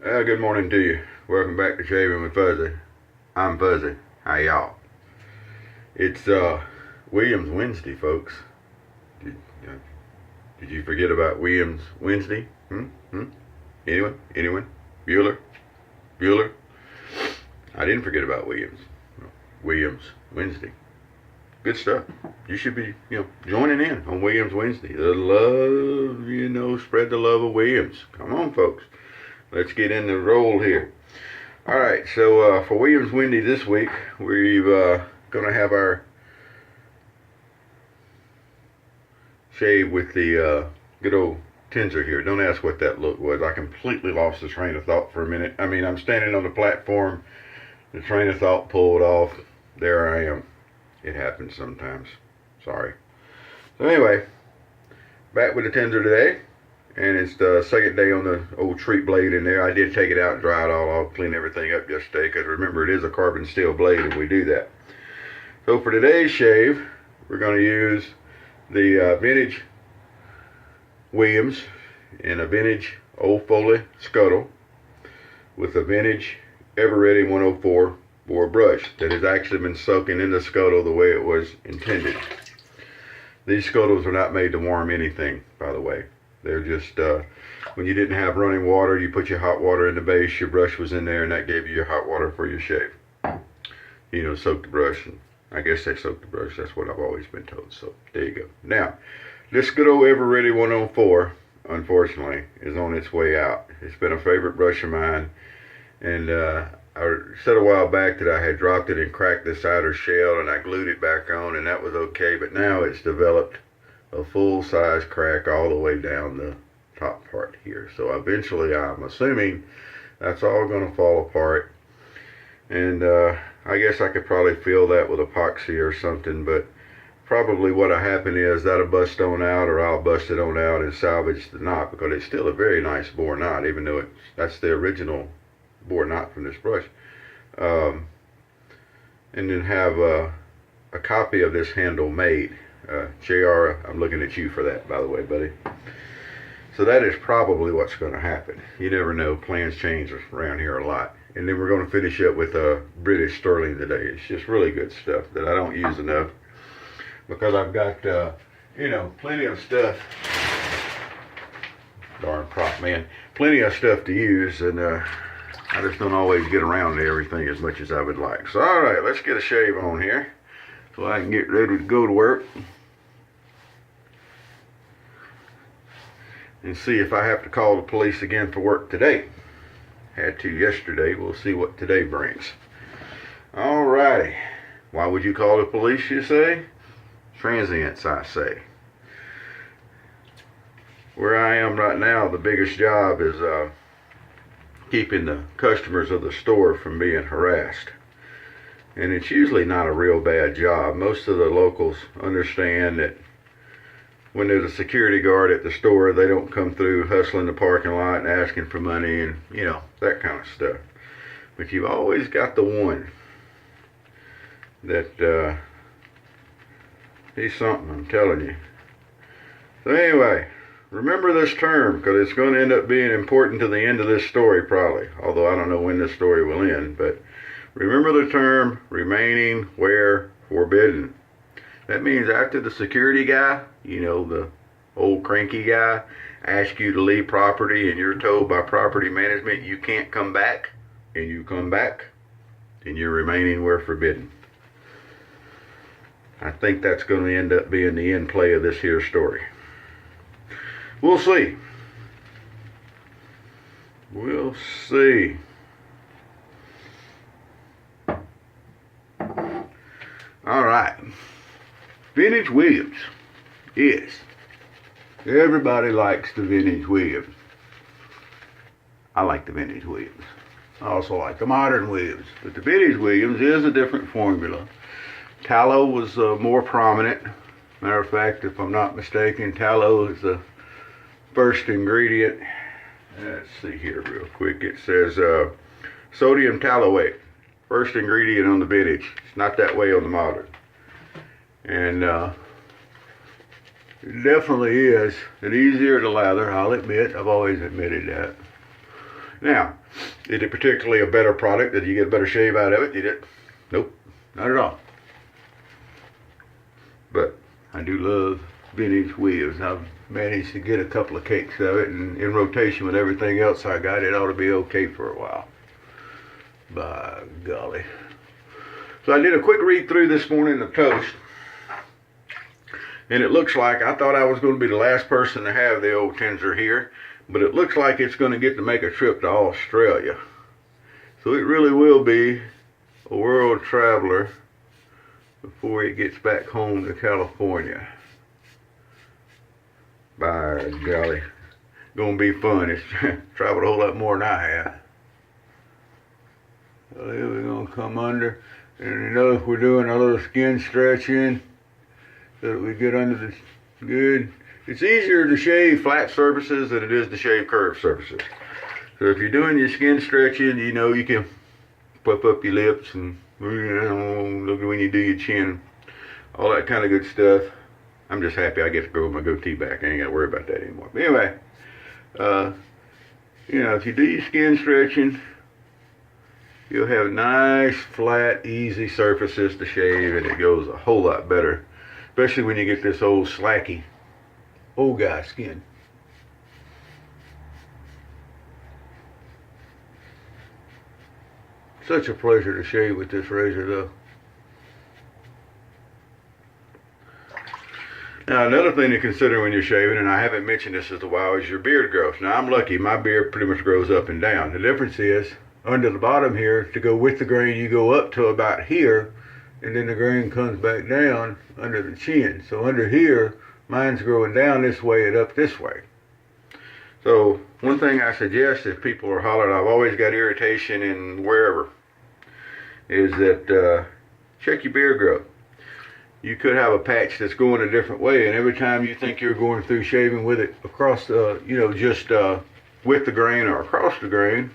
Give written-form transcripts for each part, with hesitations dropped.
Good morning to you. Welcome back to Shaving with Fuzzy. I'm Fuzzy. How y'all? It's Williams Wednesday, folks. Did, uh, did you forget about Williams Wednesday? Anyone? Anyone? Bueller? Bueller? I didn't forget about Williams. Williams Wednesday. Good stuff. You should be, joining in on Williams Wednesday. The love, spread the love of Williams. Come on, folks. Let's get in the roll here. All right, so for Williams Wednesday this week, we're going to have our shave with the good old TNNSER here. Don't ask what that look was. I completely lost the train of thought for a minute. I mean, I'm standing on the platform. The train of thought pulled off. There I am. It happens sometimes. Sorry. So anyway, back with the TNNSER today. And it's the second day on the old treat blade in there. I did take it out and dry it all off, clean everything up yesterday, because remember, it is a carbon steel blade and we do that. So for today's shave, we're going to use the vintage Williams in a vintage Old Foley scuttle with a vintage Ever Ready 104 boar brush that has actually been soaking in the scuttle the way it was intended. These scuttles are not made to warm anything, by the way. They're just, when you didn't have running water, you put your hot water in the base, your brush was in there, and that gave you your hot water for your shave. Soak the brush, and I guess they soak the brush. That's what I've always been told, so there you go. Now, this good old Ever Ready 104, unfortunately, is on its way out. It's been a favorite brush of mine, and I said a while back that I had dropped it and cracked this outer shell, and I glued it back on, and that was okay, but now it's developed a full-size crack all the way down the top part here. So eventually, I'm assuming that's all going to fall apart. And I guess I could probably fill that with epoxy or something, but probably what'll happen is that'll bust on out, or I'll bust it on out and salvage the knot, because it's still a very nice boar knot, even though that's the original boar knot from this brush. And then have a copy of this handle made. JR, I'm looking at you for that, by the way, buddy. So that is probably what's going to happen. You never know. Plans change around here a lot. And then we're going to finish up with British Stirling today. It's just really good stuff that I don't use enough, because I've got, plenty of stuff. Darn prop man. Plenty of stuff to use, and I just don't always get around to everything as much as I would like. So, all right, let's get a shave on here so I can get ready to go to work and see if I have to call the police again for work today. Had to yesterday. We'll see what today brings. Alrighty. Why would you call the police, you say? Transients, I say. Where I am right now, the biggest job is keeping the customers of the store from being harassed. And it's usually not a real bad job. Most of the locals understand that when there's a security guard at the store, they don't come through hustling the parking lot and asking for money and, that kind of stuff. But you've always got the one that, he's something, I'm telling you. So anyway, remember this term, because it's going to end up being important to the end of this story probably. Although I don't know when this story will end, but remember the term remaining where forbidden. That means after the security guy, the old cranky guy, asks you to leave property and you're told by property management you can't come back, and you come back, then you're remaining where forbidden. I think that's going to end up being the end play of this here story. We'll see. We'll see. All right. Vintage Williams. Yes. Everybody likes the vintage Williams. I like the vintage Williams. I also like the modern Williams. But the vintage Williams is a different formula. Tallow was more prominent. Matter of fact, if I'm not mistaken, tallow is the first ingredient. Let's see here real quick. It says sodium tallowate. First ingredient on the vintage. It's not that way on the modern. And it definitely is. It's easier to lather, I'll admit. I've always admitted that. Now, is it particularly a better product? Did you get a better shave out of it? Did it? Nope, not at all. But I do love vintage wheels. I've managed to get a couple of cakes of it, and in rotation with everything else I got, it ought to be okay for a while. By golly. So I did a quick read through this morning of Toast, and it looks like I thought I was going to be the last person to have the old TNNSER here, but it looks like it's going to get to make a trip to Australia. So it really will be a world traveler before it gets back home to California. By golly, gonna be fun. It's traveled a whole lot more than I have. So here we're gonna come under, and you notice we're doing a little skin stretching so that we get under the good. It's easier to shave flat surfaces than it is to shave curved surfaces. So if you're doing your skin stretching, you know, you can puff up your lips and look when you do your chin, all that kind of good stuff. I'm just happy I get to grow my goatee back. I ain't got to worry about that anymore. But anyway, you know, if you do your skin stretching, you'll have nice, flat, easy surfaces to shave, and it goes a whole lot better, especially when you get this old slacky old guy skin. Such a pleasure to shave with this razor, though. Now, another thing to consider when you're shaving, and I haven't mentioned this in a while, is your beard growth. Now, I'm lucky. My beard pretty much grows up and down. The difference is, under the bottom here, to go with the grain, you go up to about here, and then the grain comes back down under the chin. So under here, mine's growing down this way and up this way. So one thing I suggest if people are hollering, I've always got irritation in wherever, is that check your beard growth. You could have a patch that's going a different way, and every time you think you're going through shaving with it across, you know, just with the grain or across the grain,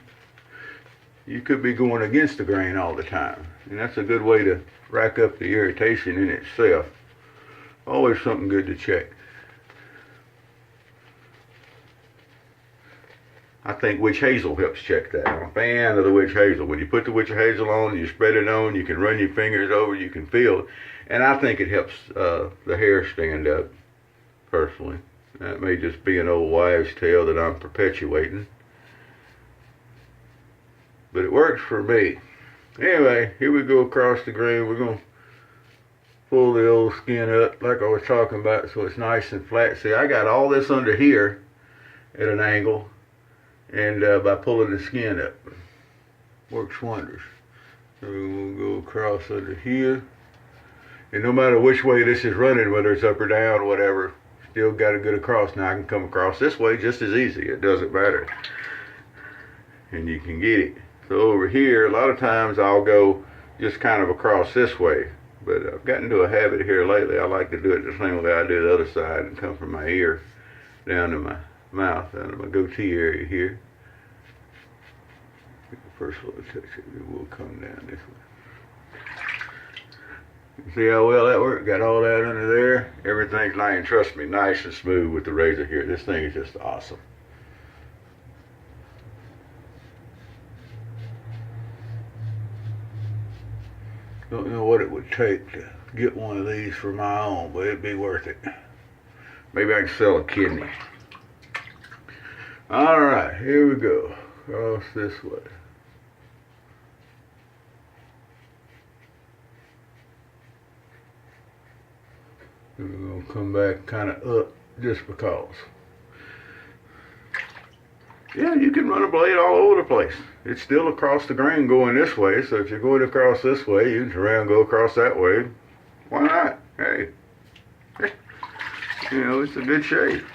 you could be going against the grain all the time. And that's a good way to rack up the irritation in itself. Always something good to check. I think witch hazel helps check that. I'm a fan of the witch hazel. When you put the witch hazel on, you spread it on, you can run your fingers over, you can feel it. And I think it helps the hair stand up, personally. That may just be an old wives' tale that I'm perpetuating, but it works for me. Anyway, here we go across the grain. We're going to pull the old skin up like I was talking about so it's nice and flat. See, I got all this under here at an angle, and by pulling the skin up, works wonders. So we'll go across under here. And no matter which way this is running, whether it's up or down or whatever, still got to get across. Now I can come across this way just as easy. It doesn't matter. And you can get it. So over here, a lot of times I'll go just kind of across this way. But I've gotten into a habit here lately. I like to do it the same way I do the other side and come from my ear down to my mouth, down to my goatee area here. First little touch it, we'll come down this way. See how well that worked? Got all that under there. Everything's nice, and trust me, nice and smooth with the razor here. This thing is just awesome. Don't know what it would take to get one of these for my own, but it'd be worth it. Maybe I can sell a kidney. All right, here we go. Cross this way. We're going to come back kind of up just because. Yeah, you can run a blade all over the place. It's still across the grain going this way, so if you're going across this way, you can turn around and go across that way. Why not? Hey. You know, it's a good shave.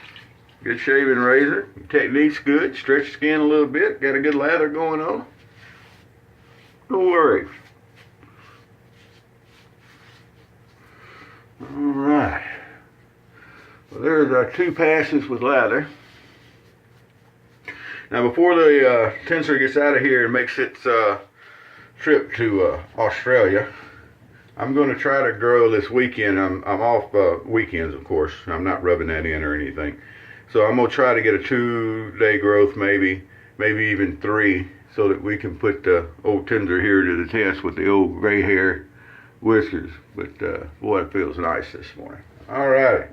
Good shaving razor. Technique's good. Stretch the skin a little bit. Got a good lather going on. Don't worry. Alright. Well, there's our 2 passes with lather. Now before the TNNSER gets out of here and makes its trip to Australia, I'm going to try to grow this weekend. I'm off weekends, of course. I'm not rubbing that in or anything. So I'm going to try to get a 2-day growth maybe maybe even 3, so that we can put the old Tinser here to the test with the old gray hair whiskers. But boy, it feels nice this morning. All right,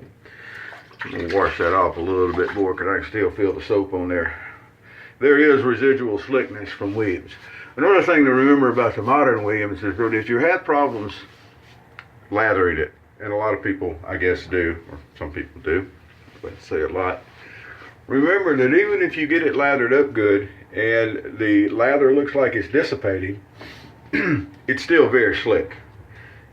I'm gonna wash that off a little bit more because I can still feel the soap on there. There is residual slickness from Williams. Another thing to remember about the modern Williams is that if you have problems lathering it, and a lot of people, I guess, do, or some people do, let's say a lot, remember that even if you get it lathered up good and the lather looks like it's dissipating, it's still very slick.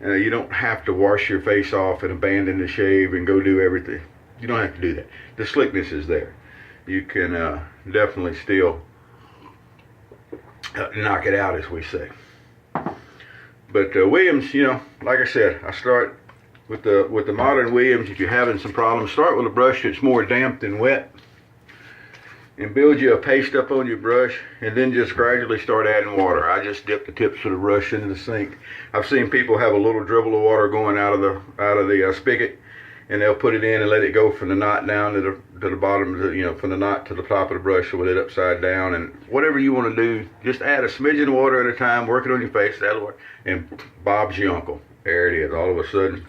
You don't have to wash your face off and abandon the shave and go do everything. You don't have to do that. The slickness is there. You can definitely still knock it out, as we say. But Williams, you know, like I said, I start with the modern Williams. If you're having some problems, start with a brush that's more damp than wet, and build you a paste up on your brush, and then just gradually start adding water. I just dip the tips of the brush into the sink. I've seen people have a little dribble of water going out of the spigot, and they'll put it in and let it go from the knot down to the bottom, you know, from the knot to the top of the brush with it upside down. And whatever you want to do, just add a smidgen of water at a time, work it on your face, add water, and Bob's your uncle. There it is. All of a sudden,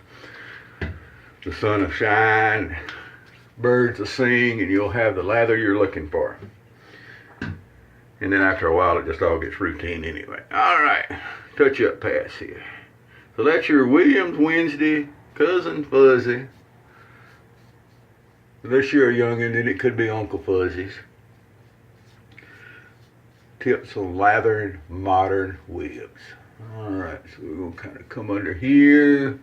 the sun will shine, birds will sing, and you'll have the lather you're looking for. And then after a while, it just all gets routine anyway. All right, touch-up pass here. So that's your Williams Wednesday Cousin Fuzzy. Unless you're a youngin', then it could be Uncle Fuzzy's. Tips on lathering modern Williams. All right, so we're gonna kind of come under here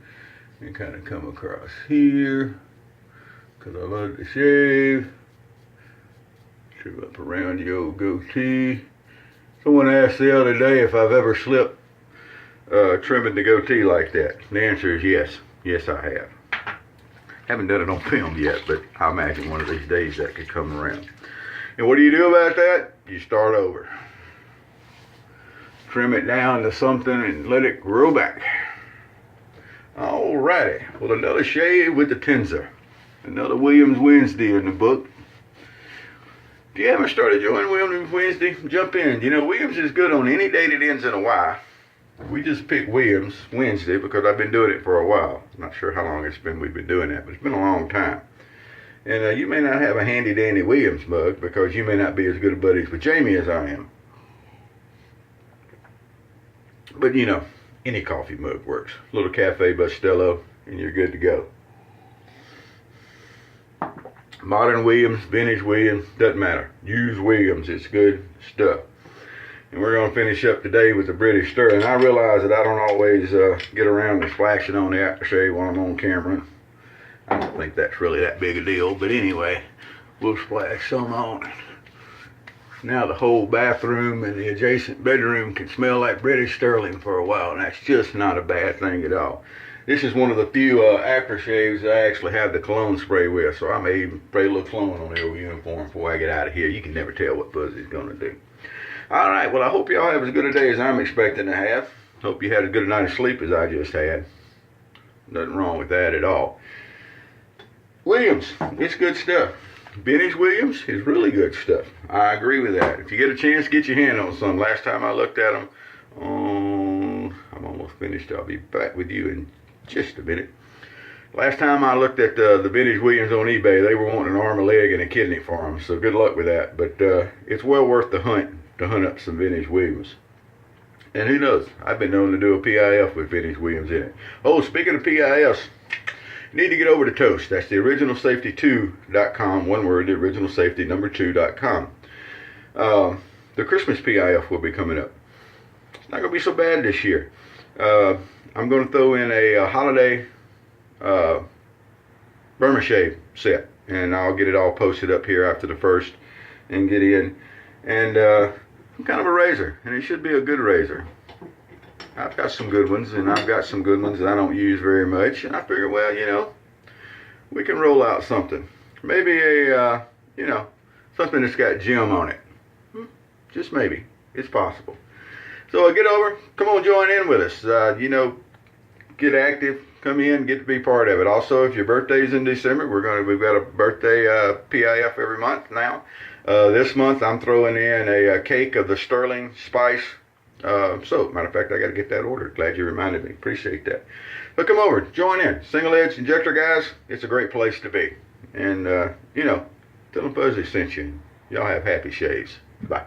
and kind of come across here, because I love to shave. Trim up around the old goatee. Someone asked the other day if I've ever slipped trimming the goatee like that. The answer is yes. Yes, I have. Haven't done it on film yet, but I imagine one of these days that could come around. And what do you do about that? You start over. Trim it down to something and let it grow back. Alrighty, well, another shave with the TNNSER. Another Williams Wednesday in the book. If you haven't started joining Williams Wednesday, jump in. You know, Williams is good on any day that ends in a Y. We just picked Williams Wednesday because I've been doing it for a while. I'm not sure how long we've been doing that, but it's been a long time. And you may not have a handy dandy Williams mug because you may not be as good of buddies with Jamie as I am. But you know, any coffee mug works. Little Cafe Bustelo, and you're good to go. Modern Williams, vintage Williams, doesn't matter. Use Williams, it's good stuff. And we're going to finish up today with the British Stirling. I realize that I don't always get around to splashing on the aftershave while I'm on camera. I don't think that's really that big a deal, but anyway, we'll splash some on. Now the whole bathroom and the adjacent bedroom can smell like British Stirling for a while, and that's just not a bad thing at all. This is one of the few aftershaves I actually have the cologne spray with, so I may even spray a little cologne on the old uniform before I get out of here. You can never tell what Fuzzy's going to do. All right, well, I hope y'all have as good a day as I'm expecting to have. Hope you had as good a night of sleep as I just had. Nothing wrong with that at all. Williams, it's good stuff. Vintage Williams is really good stuff. I agree with that. If you get a chance, get your hand on some. Last time I looked at them, I'm almost finished. I'll be back with you in just a minute. Last time I looked at the vintage Williams on eBay, they were wanting an arm, a leg, and a kidney for them. So good luck with that. But it's well worth the hunt to hunt up some vintage Williams. And who knows? I've been known to do a PIF with vintage Williams in it. Oh, speaking of PIFs, you need to get over to Toast. That's the originalsafety2.com. One word, the originalsafety number 2.com. The Christmas PIF will be coming up. It's not going to be so bad this year. I'm going to throw in a holiday Burma shave set, and I'll get it all posted up here after the first and get in. And I'm kind of a razor, and it should be a good razor. I've got some good ones, and I've got some good ones that I don't use very much. And I figure, well, you know, we can roll out something. Maybe a, you know, something that's got Jim on it. Just maybe. It's possible. So get over, come on, join in with us. You know, get active, come in, get to be part of it. Also, if your birthday's in December, we've got a birthday PIF every month now. This month I'm throwing in a cake of the Stirling spice soap. Matter of fact, I got to get that ordered. Glad you reminded me. Appreciate that. But come over, join in. Single edge injector guys, it's a great place to be. And, tell them Fuzzy sent you. Y'all have happy shaves. Bye.